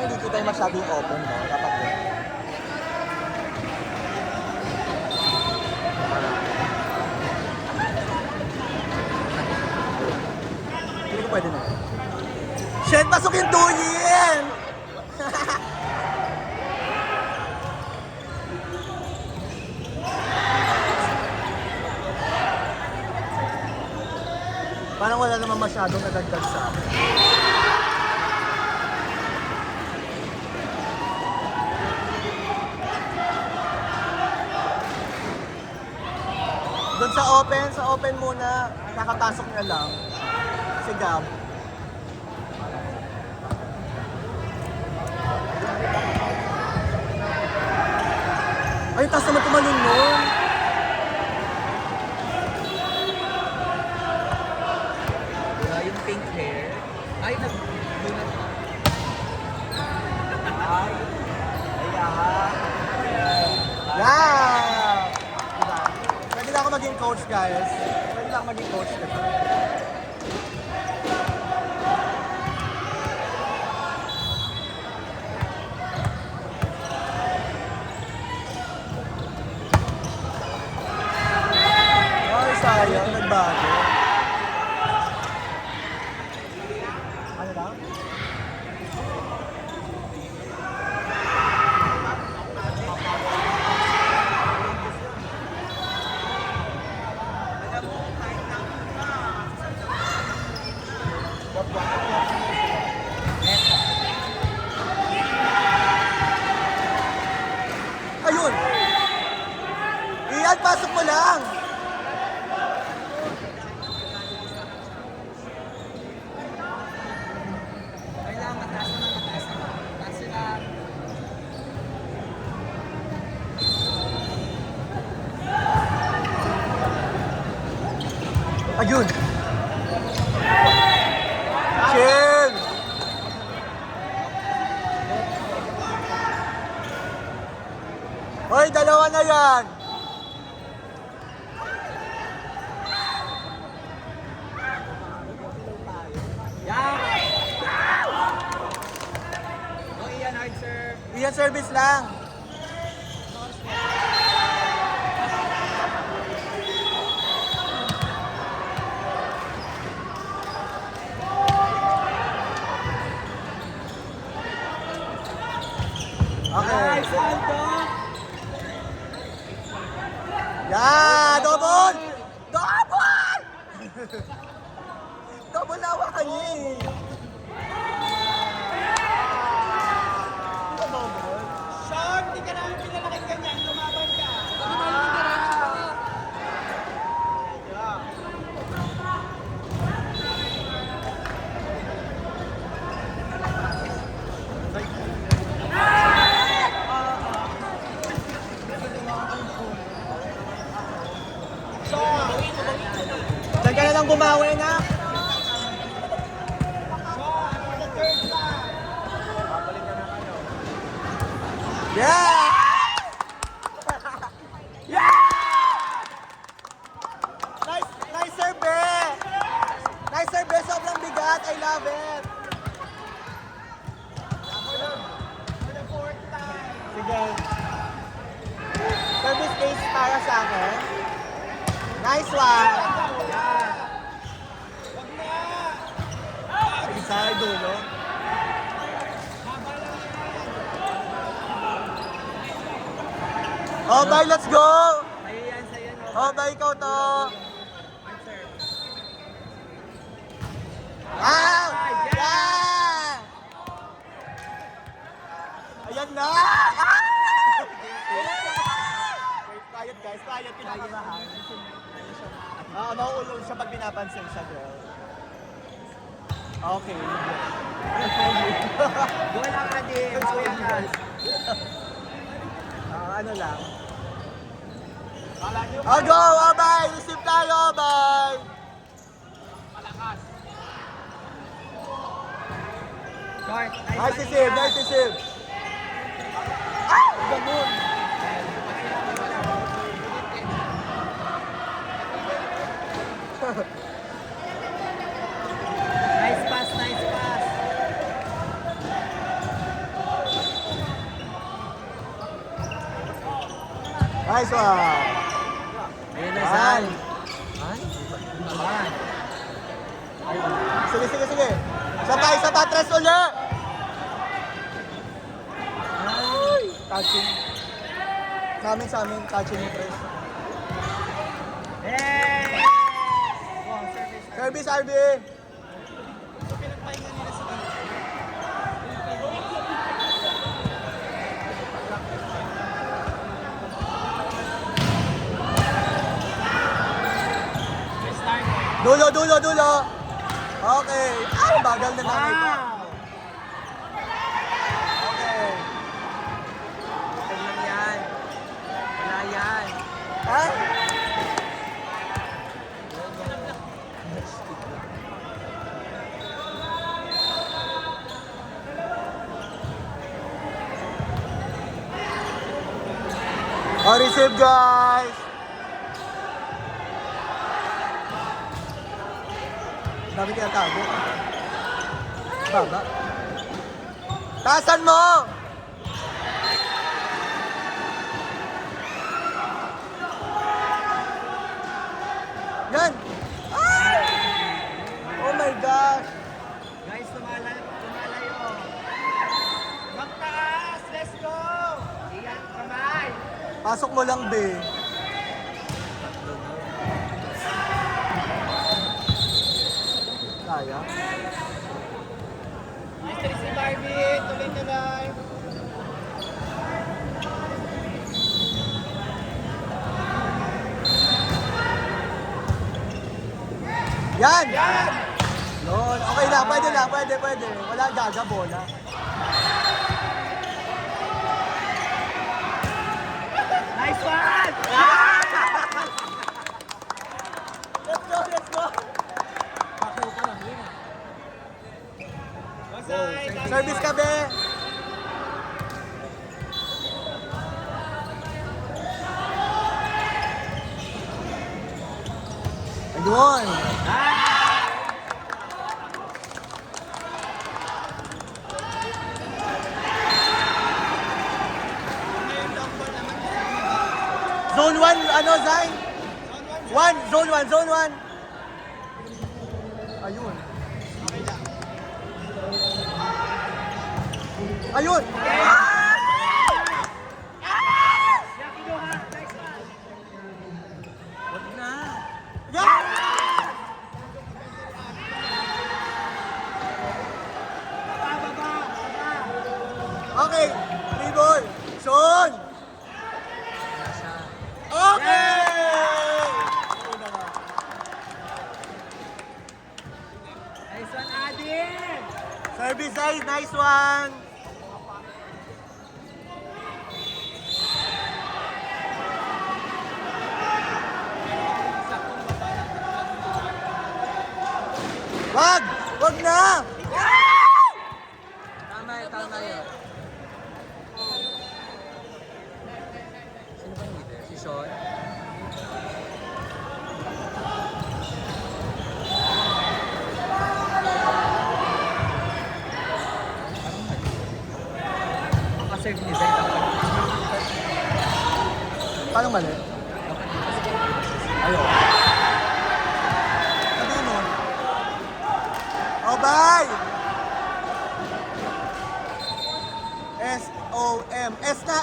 hindi kita masyadong open, no? Kapag hindi ko pwede na. Shit, pasok yung tuyin! Parang wala naman masyadong nadagdag sa akin. Doon sa open muna, nakapasok na lang. Si Gab. Ay, taas naman tumalun nun. Wala yung pink hair. Ay, nag-lunat na. Ay, yeah! Diba? Pwede na ako maging coach, guys. Pwede na ako maging coach. Diba? Ay, sayang. Nagbago. Ano lang? Ayun! Iyan, pasok mo lang! Kailangan mataas na mataas na. Taas sila. Ayun! Chill! Hoy, dalawa na yan! Yeah! Oh, Ian, hard serve. Iyan, service lang. Okay. Nice, Aldo! Yeah! Double! Double! Double na hawakan niya eh. Sean, di ka namin pinalaking ganyan. Lumaban ka. Diyan ka na lang bumawi na. Yeah! Yeah! Nice serve, eh! Nice serve, eh! Sobrang bigat. I love it. Sige. Service ace para sa akin. Nice one. Isa ay dulo. Oh, bye, let's go! Sa'yo yan, sa'yo. Oh, bye, ikaw to. Hard serve. Ah! Yeah! Ayan na! Ah! Wait, quiet guys, quiet, pinakabahan. Nauulong siya pag pinapansin siya, girl. Okay. Go lang, Adi. Bawi ka. Ano lang. Oh, go! Oh, bye! Receive tayo! Bye! Short. Nice to save! Nice to save! Ah! Ganun! Nice pass, nice pass. Nice one. Ayun na, Ay. Zay. Ay, naman. Sige, sige, sige. Isa pa, tres ulit. Ay, touching. Sa amin, touching yung tres. Hey! Service, RB. Dulo, dulo, dulo. Okay. Ay, bagal na namin. Okay. Okay lang yan. Wala yan. Ha? Oh, receive guys. Dami kaya tago. Baba. Taasan mo! Yan! Ay! Oh my gosh! Guys, tumalayo. Magtaas! Let's go! Iyan, kamay! Pasok mo lang, be. Kaya? Mr. si Barbie, tuloy na lang. Yan! Lord, okay na, pwede na, pwede. Wala gaga, bola. Nice one! Let's go, let's go! Service ka, be! Ayun! Zone 1, ano, Zay? Zone 1. Ayun. Ayun! Wag na. Yeah! Okay, 3 ball. Son! Wala siya. Okay! Nice one, Adin! Service Zay, nice one! Wag na! Tama yun. Sino ba yung leader? Si Sean? Makaserve ni Zay. Paano mali? Ayaw. Sabi mo. Oh, bye! S-O-M. S na!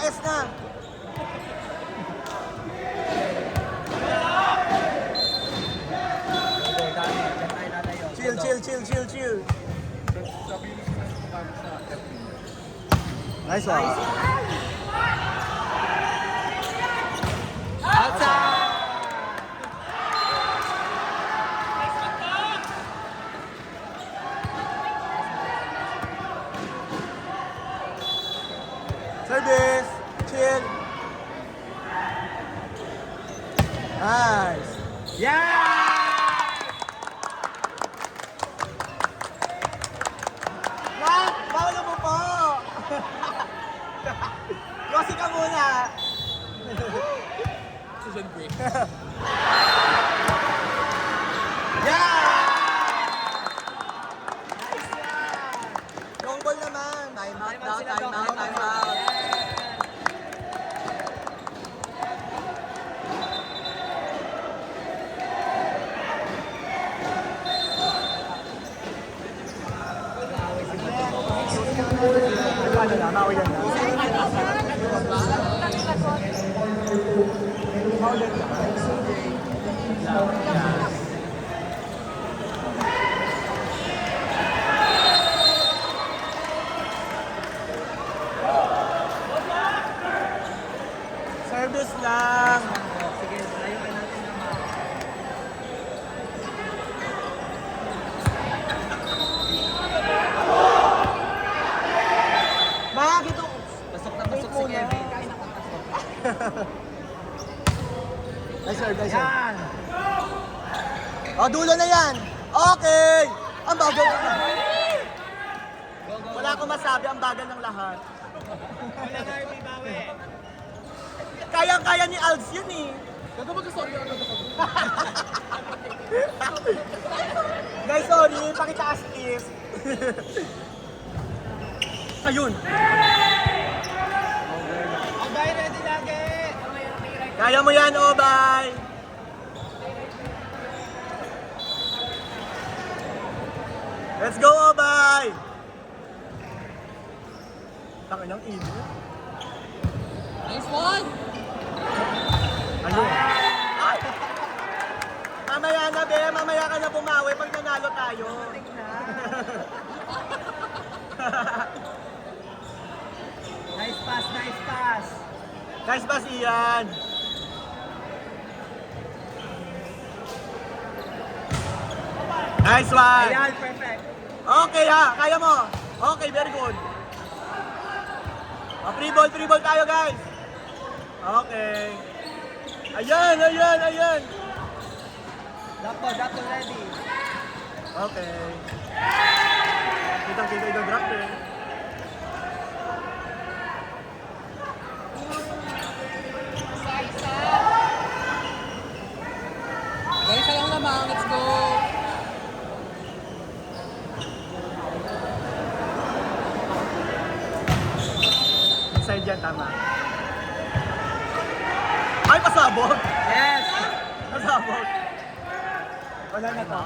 Chill. Nice one. Outside! Service. Chill. Nice. Yeah! Wag! Bawal mo po! Yossi ka muna! Susan break. Yeah! Long ball naman. Time out. Ano na, maulan na. Maulan na. Service lang. Sige, layuan natin naman. Bakit ito? Pasok na pasok si Kevin. Nice serve, nice serve. Yan! Oh, dulo na yan. Okay. Ang bagal. Wala akong masabi, ang bagal ng lahat. Wala nga yung ibawi. Kayang-kaya ni Alds yun eh. Gago mag-sorry ako. Guys, sorry. Pakitaas please. Ayun. Abay, ready lagi! Kaya mo yan, Obay. Let's go, Obay. Tangin ng ilo. Nice one! Ayun. Ay! Mamaya na, be. Mamaya ka na bumawi pag nanalo tayo. Nice pass, nice pass! Guys, bas iyan. Nice one. Ayan, perfect. Okay ha, kaya mo. Okay, very good. Free ball tayo guys. Okay. Ayan, ayan, ayan. Drop ball ready. Okay. Kitang-kita ito drop eh. Guys, lang lamang, let's go! Inside yan, tama. Ay, pasabog! Yes! Pasabog! Wala na to.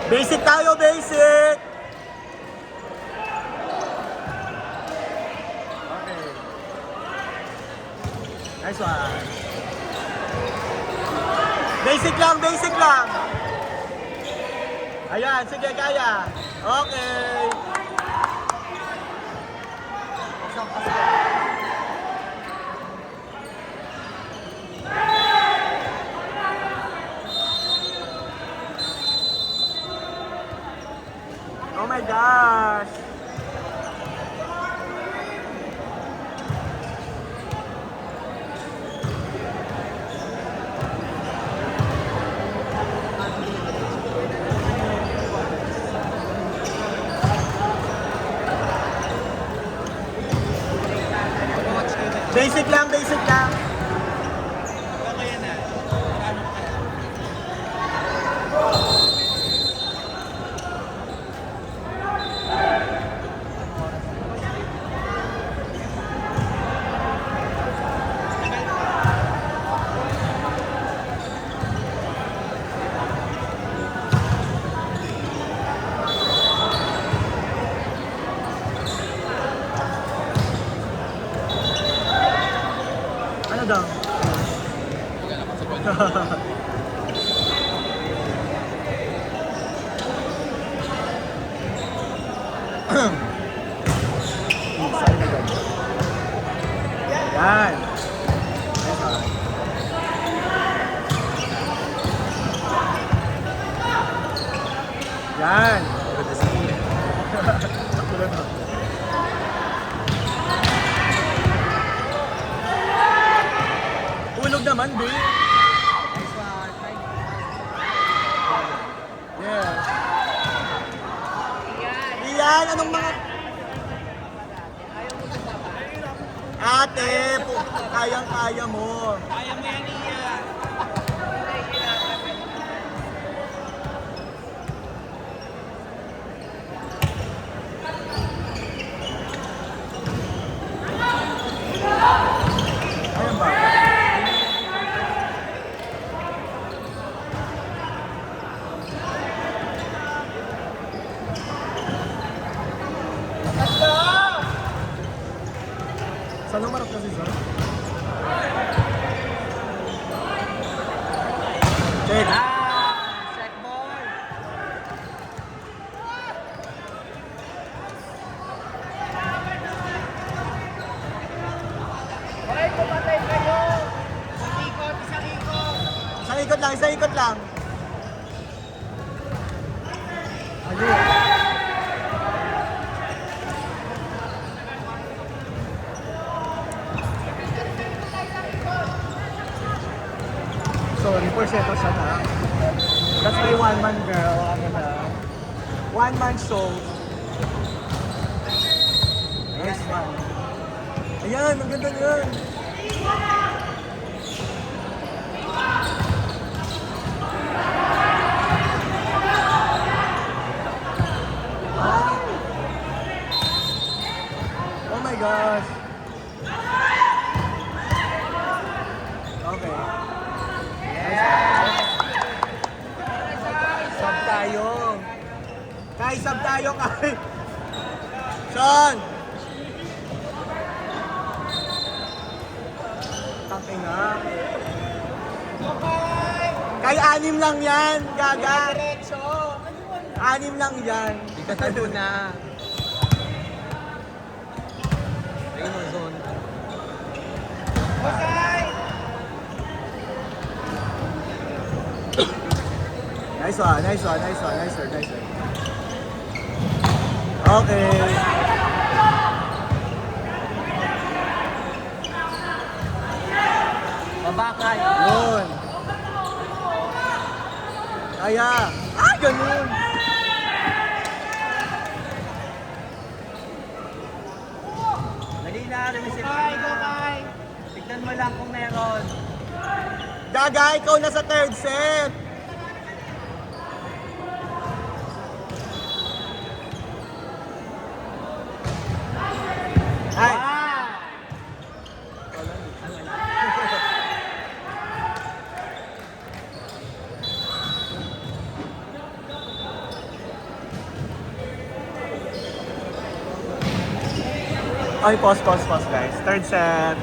Basic tayo, basic! Okay. Nice one. Basic lang, basic lang. Ayan, sige, kaya. Okay. Pasok, pasok. Oh my gosh. Basic lang, basic lang. Ano daw? Yan. Yan. Tulog naman, B. Nice one. Yeah. Iyan, anong mga... Ate, kayang-kaya mo. Kaya mo yan, Ian. Ayan ba? Saan umarap kasi sir? Check. Check ball. Hoy, pumatay kayo! Isang ikot! Isang ikot lang. Ayun. Sorry, porseto siya na. That's my one-man girl. Ano na? One-man show. Nice one. Ayan, ang ganda yun. Oh my gosh. Okay. Sub tayo. Kai, sub tayo, Kai. Sean! Tangin nga. Kai, 6 lang yan, gaga. Diretso. 6 lang yan. Ikatan mo na. Ayun o, zone. Nice one, nice one, nice one, nice one, nice one. Okay. Babakay. Yun. Kaya. Ah, ganun. Dali na, remisip na. Tignan mo lang kung meron. Gaga, ikaw na sa third set. Ay. Ay, pause guys. Third set.